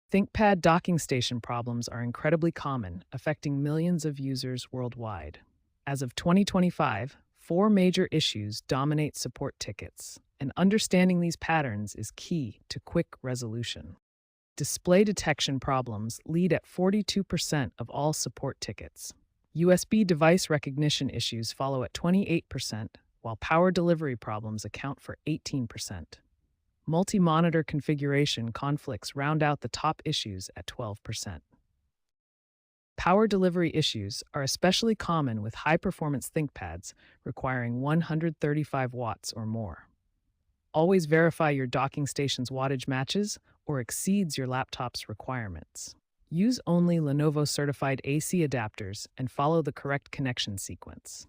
ThinkPad docking station problems are incredibly common, affecting millions of users worldwide. As of 2025, four major issues dominate support tickets, and understanding these patterns is key to quick resolution. Display detection problems lead at 42% of all support tickets. USB device recognition issues follow at 28%, while power delivery problems account for 18%. Multi-monitor configuration conflicts round out the top issues at 12%. Power delivery issues are especially common with high-performance ThinkPads requiring 135 watts or more. Always verify your docking station's wattage matches or exceeds your laptop's requirements. Use only Lenovo-certified AC adapters and follow the correct connection sequence.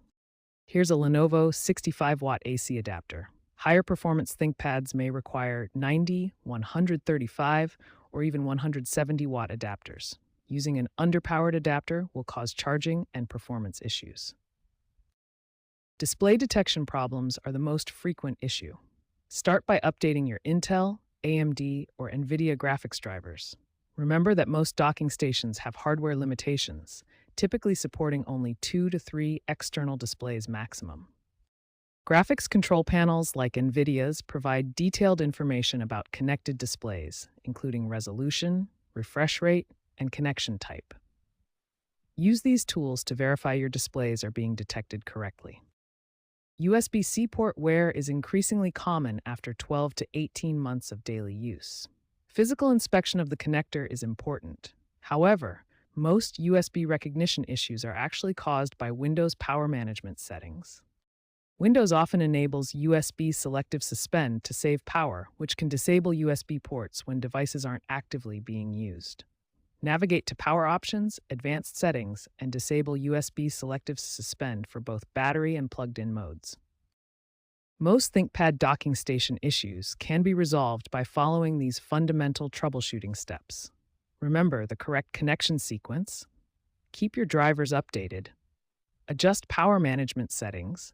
Here's a Lenovo 65-watt AC adapter. Higher performance ThinkPads may require 90, 135, or even 170-watt adapters. Using an underpowered adapter will cause charging and performance issues. Display detection problems are the most frequent issue. Start by updating your Intel, AMD, or NVIDIA graphics drivers. Remember that most docking stations have hardware limitations, typically supporting only 2 to 3 external displays maximum. Graphics control panels like NVIDIA's provide detailed information about connected displays, including resolution, refresh rate, and connection type. Use these tools to verify your displays are being detected correctly. USB-C port wear is increasingly common after 12 to 18 months of daily use. Physical inspection of the connector is important. However, most USB recognition issues are actually caused by Windows power management settings. Windows often enables USB selective suspend to save power, which can disable USB ports when devices aren't actively being used. Navigate to Power Options, Advanced Settings, and disable USB selective suspend for both battery and plugged-in modes. Most ThinkPad docking station issues can be resolved by following these fundamental troubleshooting steps. Remember the correct connection sequence, keep your drivers updated, adjust power management settings,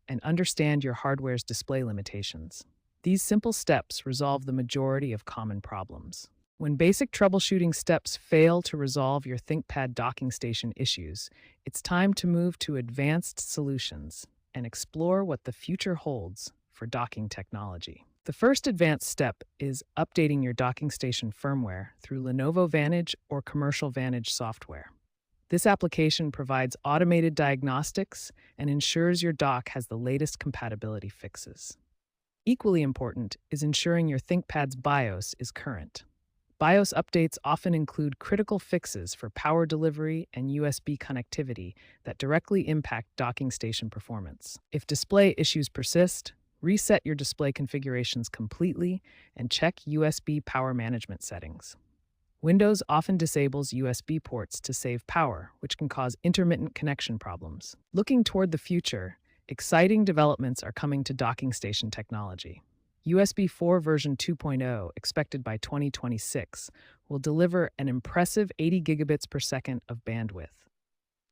and understand your hardware's display limitations. These simple steps resolve the majority of common problems. When basic troubleshooting steps fail to resolve your ThinkPad docking station issues, it's time to move to advanced solutions and explore what the future holds for docking technology. The first advanced step is updating your docking station firmware through Lenovo Vantage or Commercial Vantage software. This application provides automated diagnostics and ensures your dock has the latest compatibility fixes. Equally important is ensuring your ThinkPad's BIOS is current. BIOS updates often include critical fixes for power delivery and USB connectivity that directly impact docking station performance. If display issues persist, reset your display configurations completely and check USB power management settings. Windows often disables USB ports to save power, which can cause intermittent connection problems. Looking toward the future, exciting developments are coming to docking station technology. USB 4 version 2.0, expected by 2026, will deliver an impressive 80 gigabits per second of bandwidth.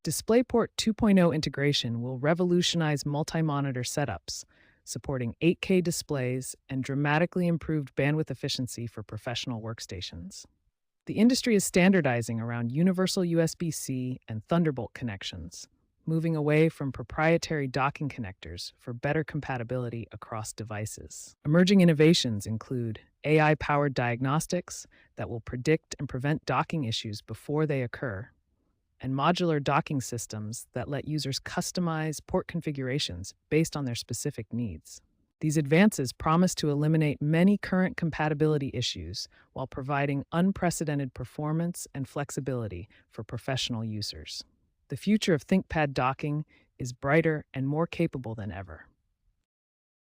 DisplayPort 2.0 integration will revolutionize multi-monitor setups, supporting 8K displays and dramatically improved bandwidth efficiency for professional workstations. The industry is standardizing around universal USB-C and Thunderbolt connections, moving away from proprietary docking connectors for better compatibility across devices. Emerging innovations include AI-powered diagnostics that will predict and prevent docking issues before they occur, and modular docking systems that let users customize port configurations based on their specific needs. These advances promise to eliminate many current compatibility issues while providing unprecedented performance and flexibility for professional users. The future of ThinkPad docking is brighter and more capable than ever.